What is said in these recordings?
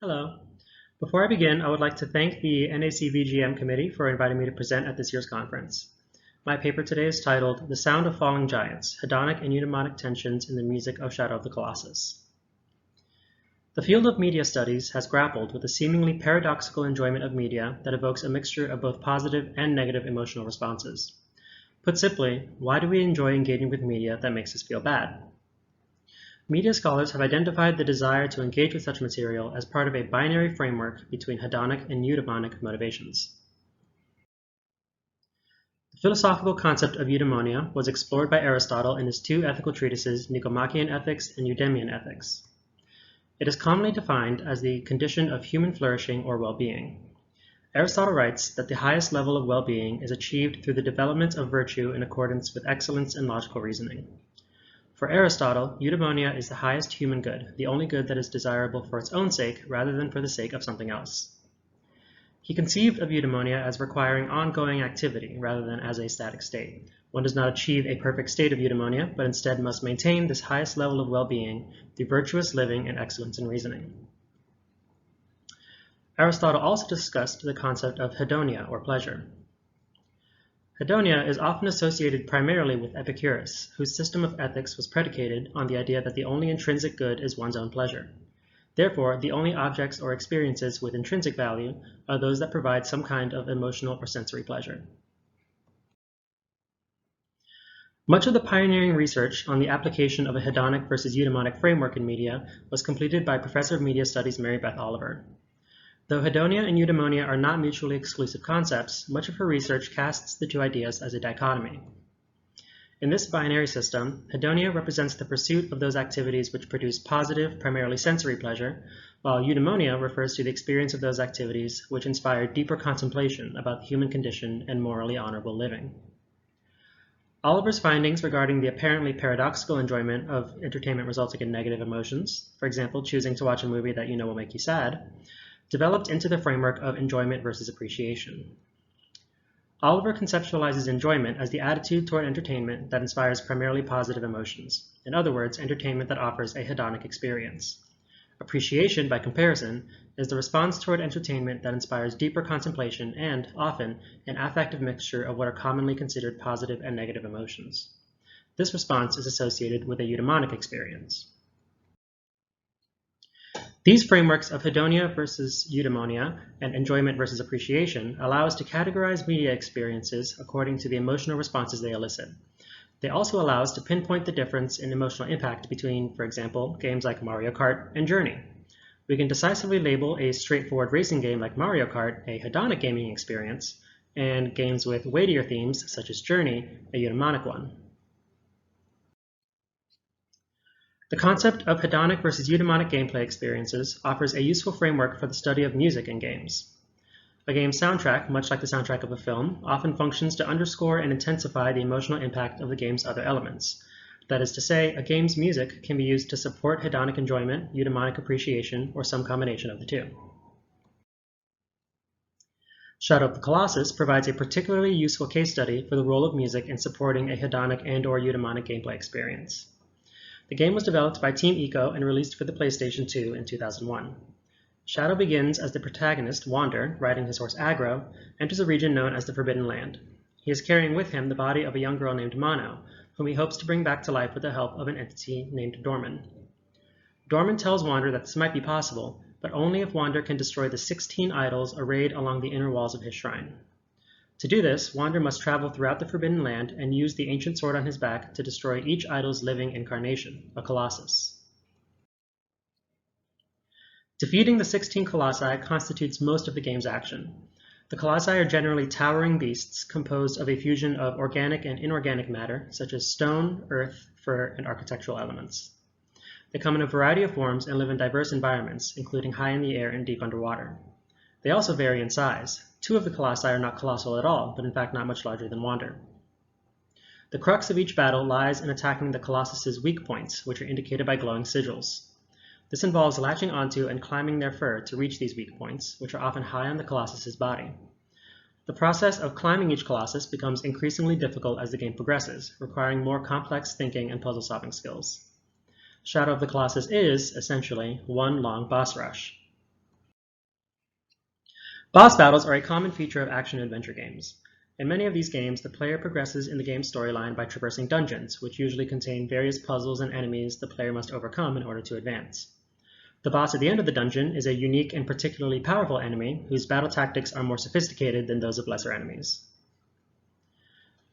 Hello. Before I begin, I would like to thank the NACVGM committee for inviting me to present at this year's conference. My paper today is titled The Sound of Falling Giants, Hedonic and Eudaimonic Tensions in the Music of Shadow of the Colossus. The field of media studies has grappled with the seemingly paradoxical enjoyment of media that evokes a mixture of both positive and negative emotional responses. Put simply, why do we enjoy engaging with media that makes us feel bad? Media scholars have identified the desire to engage with such material as part of a binary framework between hedonic and eudaimonic motivations. The philosophical concept of eudaimonia was explored by Aristotle in his two ethical treatises, Nicomachean Ethics and Eudemian Ethics. It is commonly defined as the condition of human flourishing or well-being. Aristotle writes that the highest level of well-being is achieved through the development of virtue in accordance with excellence in logical reasoning. For Aristotle, eudaimonia is the highest human good, the only good that is desirable for its own sake rather than for the sake of something else. He conceived of eudaimonia as requiring ongoing activity rather than as a static state. One does not achieve a perfect state of eudaimonia, but instead must maintain this highest level of well-being through virtuous living and excellence in reasoning. Aristotle also discussed the concept of hedonia, or pleasure. Hedonia is often associated primarily with Epicurus, whose system of ethics was predicated on the idea that the only intrinsic good is one's own pleasure. Therefore, the only objects or experiences with intrinsic value are those that provide some kind of emotional or sensory pleasure. Much of the pioneering research on the application of a hedonic versus eudaimonic framework in media was completed by Professor of Media Studies Mary Beth Oliver. Though hedonia and eudaimonia are not mutually exclusive concepts, much of her research casts the two ideas as a dichotomy. In this binary system, hedonia represents the pursuit of those activities which produce positive, primarily sensory pleasure, while eudaimonia refers to the experience of those activities which inspire deeper contemplation about the human condition and morally honorable living. Oliver's findings regarding the apparently paradoxical enjoyment of entertainment resulting in negative emotions, for example, choosing to watch a movie that you know will make you sad, developed into the framework of enjoyment versus appreciation. Oliver conceptualizes enjoyment as the attitude toward entertainment that inspires primarily positive emotions. In other words, entertainment that offers a hedonic experience. Appreciation, by comparison, is the response toward entertainment that inspires deeper contemplation and, often, an affective mixture of what are commonly considered positive and negative emotions. This response is associated with a eudaimonic experience. These frameworks of hedonia versus eudaimonia and enjoyment versus appreciation allow us to categorize media experiences according to the emotional responses they elicit. They also allow us to pinpoint the difference in emotional impact between, for example, games like Mario Kart and Journey. We can decisively label a straightforward racing game like Mario Kart a hedonic gaming experience, and games with weightier themes, such as Journey, a eudaimonic one. The concept of hedonic versus eudaimonic gameplay experiences offers a useful framework for the study of music in games. A game's soundtrack, much like the soundtrack of a film, often functions to underscore and intensify the emotional impact of the game's other elements. That is to say, a game's music can be used to support hedonic enjoyment, eudaimonic appreciation, or some combination of the two. Shadow of the Colossus provides a particularly useful case study for the role of music in supporting a hedonic and/or eudaimonic gameplay experience. The game was developed by Team Eco and released for the PlayStation 2 in 2001. Shadow begins as the protagonist, Wander, riding his horse Agro, enters a region known as the Forbidden Land. He is carrying with him the body of a young girl named Mono, whom he hopes to bring back to life with the help of an entity named Dorman. Dorman tells Wander that this might be possible, but only if Wander can destroy the 16 idols arrayed along the inner walls of his shrine. To do this, Wander must travel throughout the Forbidden Land and use the ancient sword on his back to destroy each idol's living incarnation, a Colossus. Defeating the 16 colossi constitutes most of the game's action. The colossi are generally towering beasts composed of a fusion of organic and inorganic matter, such as stone, earth, fur, and architectural elements. They come in a variety of forms and live in diverse environments, including high in the air and deep underwater. They also vary in size. 2 of the colossi are not colossal at all, but in fact not much larger than Wander. The crux of each battle lies in attacking the Colossus's weak points, which are indicated by glowing sigils. This involves latching onto and climbing their fur to reach these weak points, which are often high on the Colossus's body. The process of climbing each Colossus becomes increasingly difficult as the game progresses, requiring more complex thinking and puzzle-solving skills. Shadow of the Colossus is, essentially, one long boss rush. Boss battles are a common feature of action-adventure games. In many of these games, the player progresses in the game's storyline by traversing dungeons, which usually contain various puzzles and enemies the player must overcome in order to advance. The boss at the end of the dungeon is a unique and particularly powerful enemy whose battle tactics are more sophisticated than those of lesser enemies.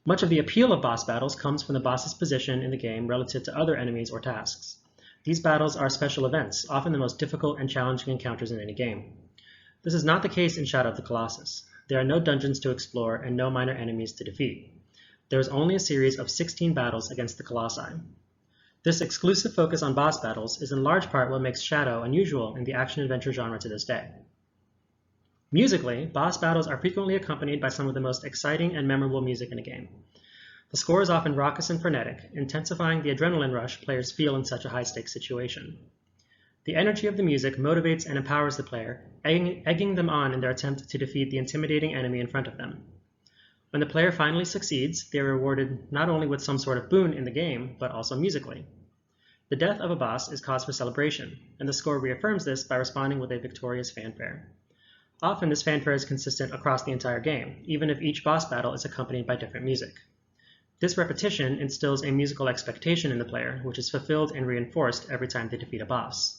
Much of the appeal of boss battles comes from the boss's position in the game relative to other enemies or tasks. These battles are special events, often the most difficult and challenging encounters in any game. This is not the case in Shadow of the Colossus. There are no dungeons to explore and no minor enemies to defeat. There is only a series of 16 battles against the colossi. This exclusive focus on boss battles is in large part what makes Shadow unusual in the action-adventure genre to this day. Musically, boss battles are frequently accompanied by some of the most exciting and memorable music in a game. The score is often raucous and frenetic, intensifying the adrenaline rush players feel in such a high-stakes situation. The energy of the music motivates and empowers the player, egging them on in their attempt to defeat the intimidating enemy in front of them. When the player finally succeeds, they are rewarded not only with some sort of boon in the game, but also musically. The death of a boss is cause for celebration, and the score reaffirms this by responding with a victorious fanfare. Often this fanfare is consistent across the entire game, even if each boss battle is accompanied by different music. This repetition instills a musical expectation in the player, which is fulfilled and reinforced every time they defeat a boss.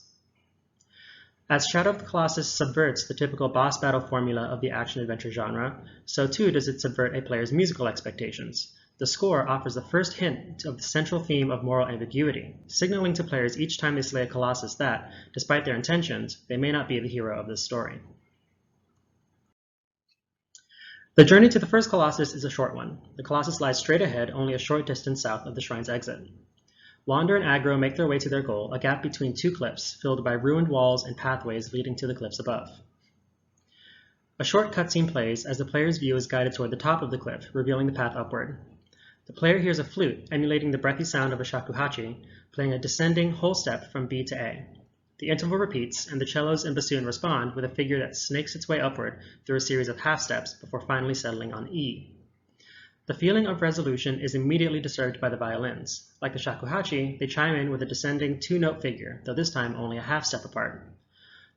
As Shadow of the Colossus subverts the typical boss battle formula of the action-adventure genre, so too does it subvert a player's musical expectations. The score offers the first hint of the central theme of moral ambiguity, signaling to players each time they slay a Colossus that, despite their intentions, they may not be the hero of this story. The journey to the first Colossus is a short one. The Colossus lies straight ahead, only a short distance south of the shrine's exit. Wander and Aggro make their way to their goal, a gap between two cliffs, filled by ruined walls and pathways leading to the cliffs above. A short cutscene plays as the player's view is guided toward the top of the cliff, revealing the path upward. The player hears a flute, emulating the breathy sound of a shakuhachi, playing a descending whole step from B to A. The interval repeats, and the cellos and bassoon respond with a figure that snakes its way upward through a series of half steps before finally settling on E. The feeling of resolution is immediately disturbed by the violins. Like the shakuhachi, they chime in with a descending two-note figure, though this time only a half step apart.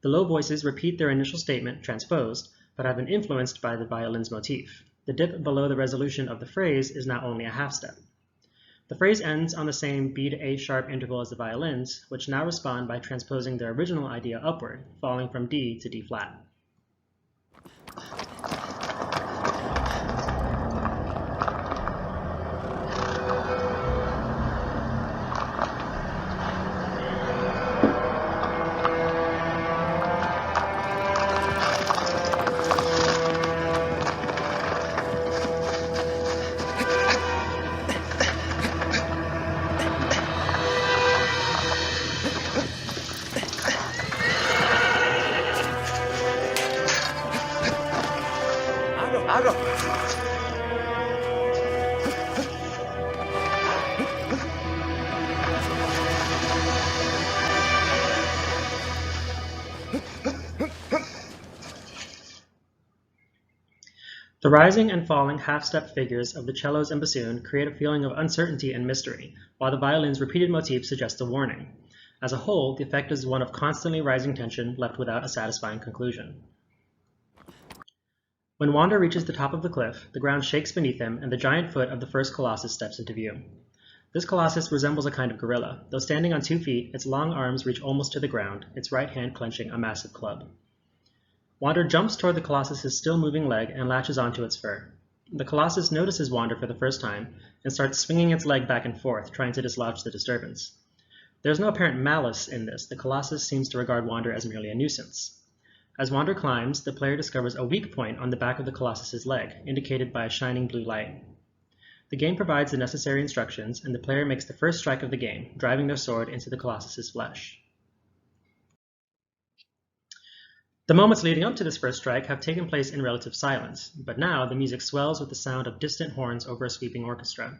The low voices repeat their initial statement, transposed, but have been influenced by the violin's motif. The dip below the resolution of the phrase is now only a half step. The phrase ends on the same B to A sharp interval as the violins, which now respond by transposing their original idea upward, falling from D to D flat. The rising and falling half-step figures of the cellos and bassoon create a feeling of uncertainty and mystery, while the violin's repeated motif suggests a warning. As a whole, the effect is one of constantly rising tension left without a satisfying conclusion. When Wander reaches the top of the cliff, the ground shakes beneath him and the giant foot of the first Colossus steps into view. This Colossus resembles a kind of gorilla. Though standing on 2 feet, its long arms reach almost to the ground, its right hand clenching a massive club. Wander jumps toward the Colossus's still moving leg and latches onto its fur. The Colossus notices Wander for the first time and starts swinging its leg back and forth, trying to dislodge the disturbance. There is no apparent malice in this. The Colossus seems to regard Wander as merely a nuisance. As Wander climbs, the player discovers a weak point on the back of the Colossus's leg, indicated by a shining blue light. The game provides the necessary instructions, and the player makes the first strike of the game, driving their sword into the Colossus's flesh. The moments leading up to this first strike have taken place in relative silence, but now the music swells with the sound of distant horns over a sweeping orchestra.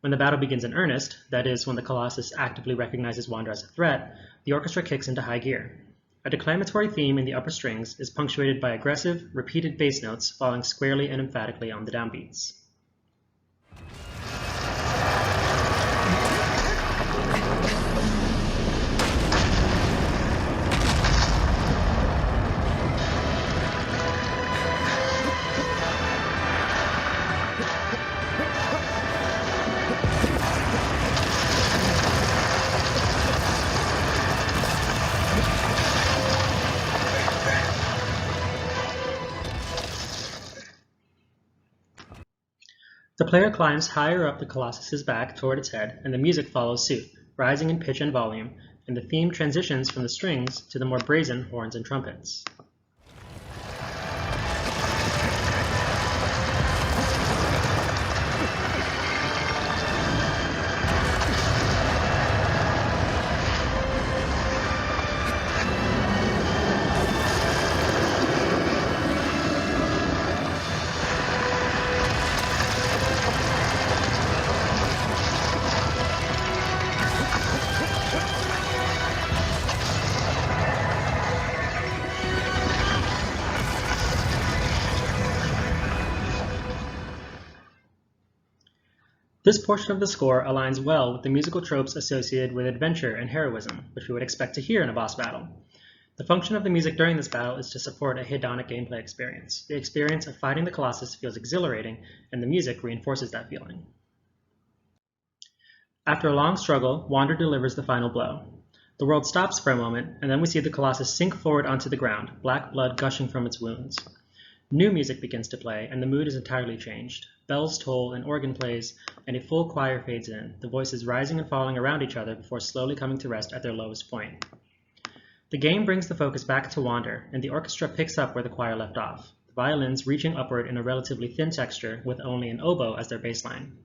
When the battle begins in earnest, that is, when the Colossus actively recognizes Wander as a threat, the orchestra kicks into high gear. A declamatory theme in the upper strings is punctuated by aggressive, repeated bass notes falling squarely and emphatically on the downbeats. The player climbs higher up the Colossus's back toward its head, and the music follows suit, rising in pitch and volume, and the theme transitions from the strings to the more brazen horns and trumpets. This portion of the score aligns well with the musical tropes associated with adventure and heroism, which we would expect to hear in a boss battle. The function of the music during this battle is to support a hedonic gameplay experience. The experience of fighting the Colossus feels exhilarating, and the music reinforces that feeling. After a long struggle, Wander delivers the final blow. The world stops for a moment, and then we see the Colossus sink forward onto the ground, black blood gushing from its wounds. New music begins to play, and the mood is entirely changed. Bells toll, an organ plays, and a full choir fades in, the voices rising and falling around each other before slowly coming to rest at their lowest point. The game brings the focus back to Wander, and the orchestra picks up where the choir left off, the violins reaching upward in a relatively thin texture with only an oboe as their bassline.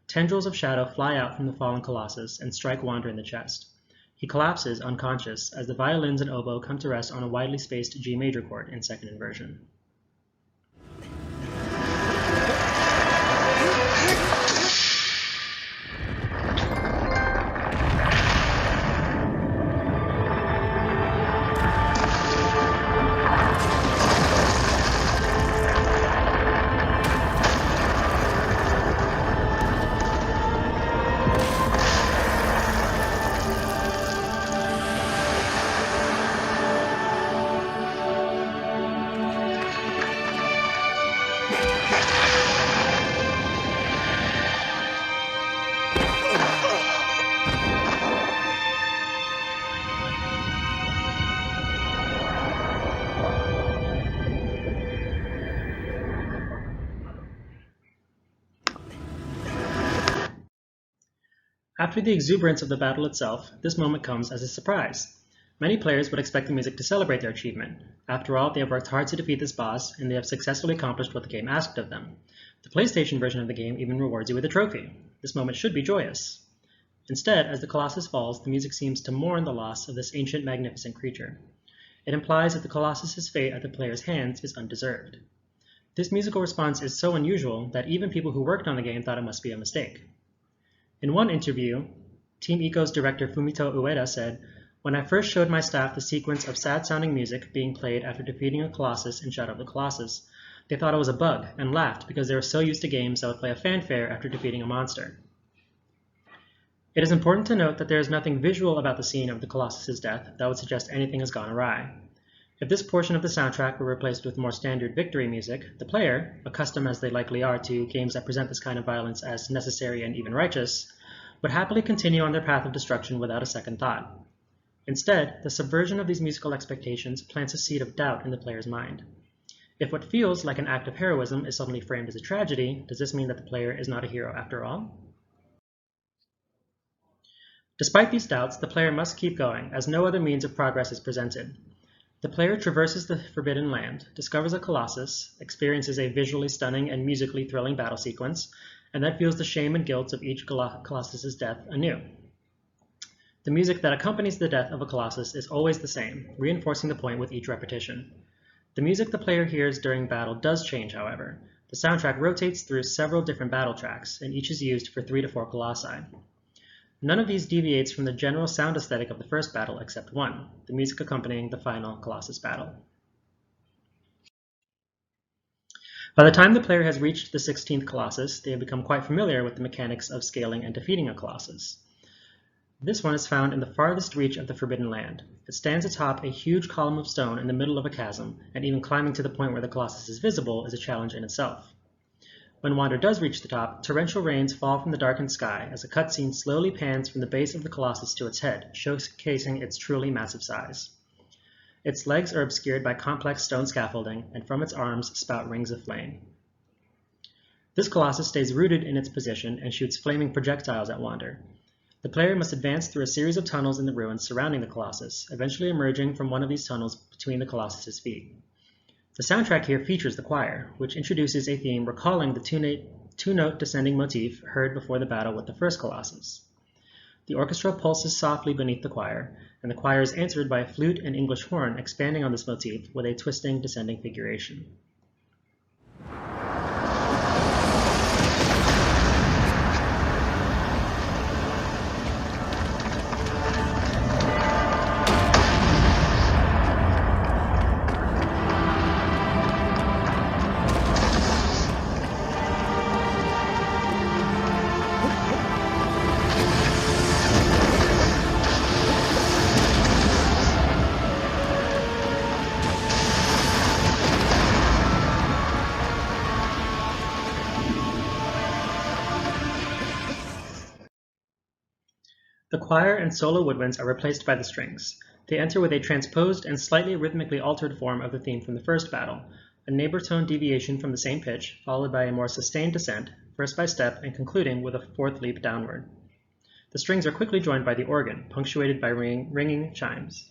Tendrils of shadow fly out from the fallen Colossus and strike Wander in the chest. He collapses unconscious as the violins and oboe come to rest on a widely spaced G major chord in second inversion. After the exuberance of the battle itself, this moment comes as a surprise. Many players would expect the music to celebrate their achievement. After all, they have worked hard to defeat this boss, and they have successfully accomplished what the game asked of them. The PlayStation version of the game even rewards you with a trophy. This moment should be joyous. Instead, as the Colossus falls, the music seems to mourn the loss of this ancient, magnificent creature. It implies that the Colossus's fate at the player's hands is undeserved. This musical response is so unusual that even people who worked on the game thought it must be a mistake. In one interview, Team Ico's director Fumito Ueda said, "When I first showed my staff the sequence of sad-sounding music being played after defeating a Colossus in Shadow of the Colossus, they thought it was a bug and laughed because they were so used to games that would play a fanfare after defeating a monster." It is important to note that there is nothing visual about the scene of the Colossus's death that would suggest anything has gone awry. If this portion of the soundtrack were replaced with more standard victory music, the player, accustomed as they likely are to games that present this kind of violence as necessary and even righteous, would happily continue on their path of destruction without a second thought. Instead, the subversion of these musical expectations plants a seed of doubt in the player's mind. If what feels like an act of heroism is suddenly framed as a tragedy, does this mean that the player is not a hero after all? Despite these doubts, the player must keep going, as no other means of progress is presented. The player traverses the Forbidden Land, discovers a Colossus, experiences a visually stunning and musically thrilling battle sequence, and then feels the shame and guilt of each Colossus's death anew. The music that accompanies the death of a Colossus is always the same, reinforcing the point with each repetition. The music the player hears during battle does change, however. The soundtrack rotates through several different battle tracks, and each is used for 3 to 4 colossi. None of these deviates from the general sound aesthetic of the first battle except one, the music accompanying the final Colossus battle. By the time the player has reached the 16th Colossus, they have become quite familiar with the mechanics of scaling and defeating a Colossus. This one is found in the farthest reach of the Forbidden Land. It stands atop a huge column of stone in the middle of a chasm, and even climbing to the point where the Colossus is visible is a challenge in itself. When Wander does reach the top, torrential rains fall from the darkened sky as a cutscene slowly pans from the base of the Colossus to its head, showcasing its truly massive size. Its legs are obscured by complex stone scaffolding, and from its arms spout rings of flame. This Colossus stays rooted in its position and shoots flaming projectiles at Wander. The player must advance through a series of tunnels in the ruins surrounding the Colossus, eventually emerging from one of these tunnels between the Colossus's feet. The soundtrack here features the choir, which introduces a theme recalling the two-note descending motif heard before the battle with the first Colossus. The orchestra pulses softly beneath the choir, and the choir is answered by a flute and English horn expanding on this motif with a twisting descending figuration. The choir and solo woodwinds are replaced by the strings. They enter with a transposed and slightly rhythmically altered form of the theme from the first battle, a neighbor tone deviation from the same pitch, followed by a more sustained descent, first by step and concluding with a fourth leap downward. The strings are quickly joined by the organ, punctuated by ringing chimes.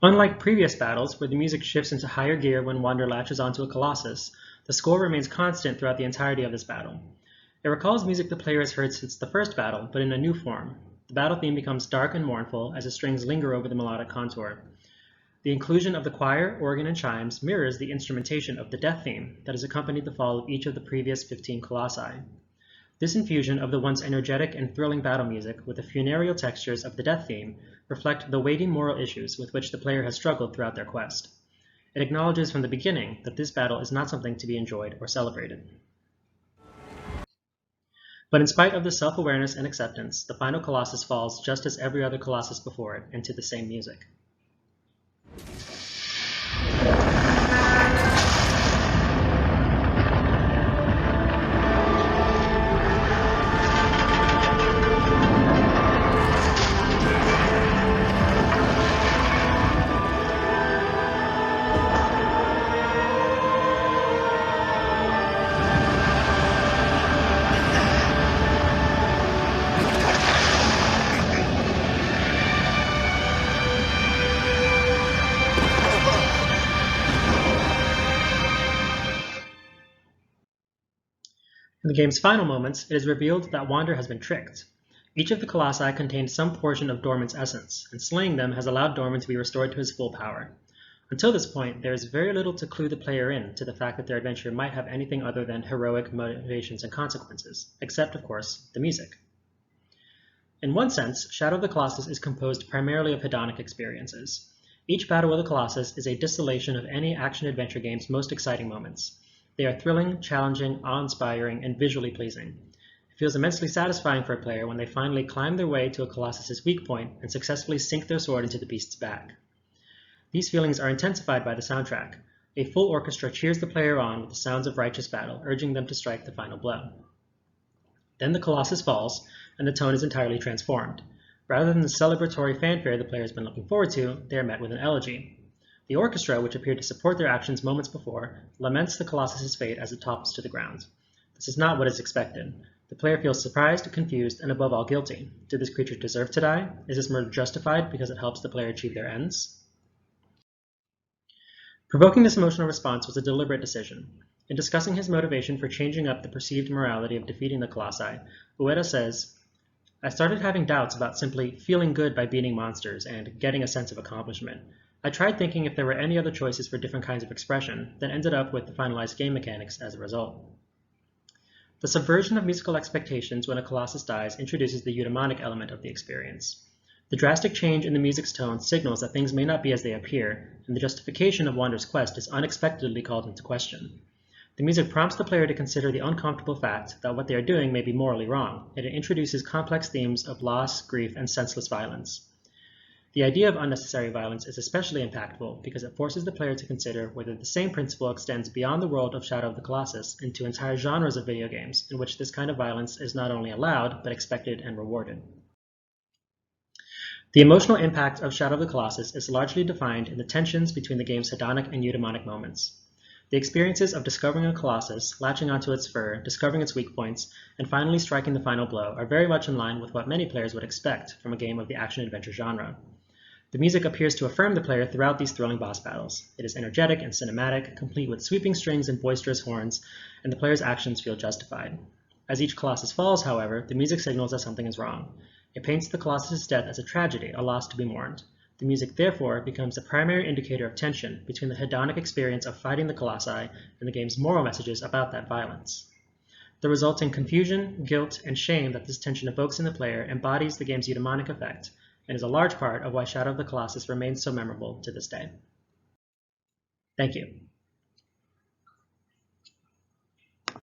Unlike previous battles, where the music shifts into higher gear when Wander latches onto a Colossus, the score remains constant throughout the entirety of this battle. It recalls music the player has heard since the first battle, but in a new form. The battle theme becomes dark and mournful as the strings linger over the melodic contour. The inclusion of the choir, organ, and chimes mirrors the instrumentation of the death theme that has accompanied the fall of each of the previous 15 colossi. This infusion of the once energetic and thrilling battle music with the funereal textures of the death theme reflect the weighty moral issues with which the player has struggled throughout their quest. It acknowledges from the beginning that this battle is not something to be enjoyed or celebrated. But in spite of the self-awareness and acceptance, the final Colossus falls just as every other Colossus before it, into the same music. In the game's final moments, it is revealed that Wander has been tricked. Each of the Colossi contained some portion of Dormant's essence, and slaying them has allowed Dormant to be restored to his full power. Until this point, there is very little to clue the player in to the fact that their adventure might have anything other than heroic motivations and consequences, except, of course, the music. In one sense, Shadow of the Colossus is composed primarily of hedonic experiences. Each battle with a Colossus is a distillation of any action-adventure game's most exciting moments. They are thrilling, challenging, awe-inspiring, and visually pleasing. It feels immensely satisfying for a player when they finally climb their way to a Colossus's weak point and successfully sink their sword into the beast's back. These feelings are intensified by the soundtrack. A full orchestra cheers the player on with the sounds of righteous battle, urging them to strike the final blow. Then the Colossus falls, and the tone is entirely transformed. Rather than the celebratory fanfare the player has been looking forward to, they are met with an elegy. The orchestra, which appeared to support their actions moments before, laments the Colossus's fate as it topples to the ground. This is not what is expected. The player feels surprised, confused, and above all guilty. Did this creature deserve to die? Is this murder justified because it helps the player achieve their ends? Provoking this emotional response was a deliberate decision. In discussing his motivation for changing up the perceived morality of defeating the Colossi, Ueda says, "I started having doubts about simply feeling good by beating monsters and getting a sense of accomplishment. I tried thinking if there were any other choices for different kinds of expression, then ended up with the finalized game mechanics as a result." The subversion of musical expectations when a Colossus dies introduces the eudaimonic element of the experience. The drastic change in the music's tone signals that things may not be as they appear, and the justification of Wander's quest is unexpectedly called into question. The music prompts the player to consider the uncomfortable fact that what they are doing may be morally wrong, and it introduces complex themes of loss, grief, and senseless violence. The idea of unnecessary violence is especially impactful because it forces the player to consider whether the same principle extends beyond the world of Shadow of the Colossus into entire genres of video games in which this kind of violence is not only allowed, but expected and rewarded. The emotional impact of Shadow of the Colossus is largely defined in the tensions between the game's hedonic and eudaimonic moments. The experiences of discovering a Colossus, latching onto its fur, discovering its weak points, and finally striking the final blow are very much in line with what many players would expect from a game of the action-adventure genre. The music appears to affirm the player throughout these thrilling boss battles. It is energetic and cinematic, complete with sweeping strings and boisterous horns, and the player's actions feel justified. As each Colossus falls, however, the music signals that something is wrong. It paints the Colossus' death as a tragedy, a loss to be mourned. The music therefore becomes a primary indicator of tension between the hedonic experience of fighting the Colossi and the game's moral messages about that violence. The resulting confusion, guilt, and shame that this tension evokes in the player embodies the game's eudaimonic effect, and is a large part of why Shadow of the Colossus remains so memorable to this day. Thank you.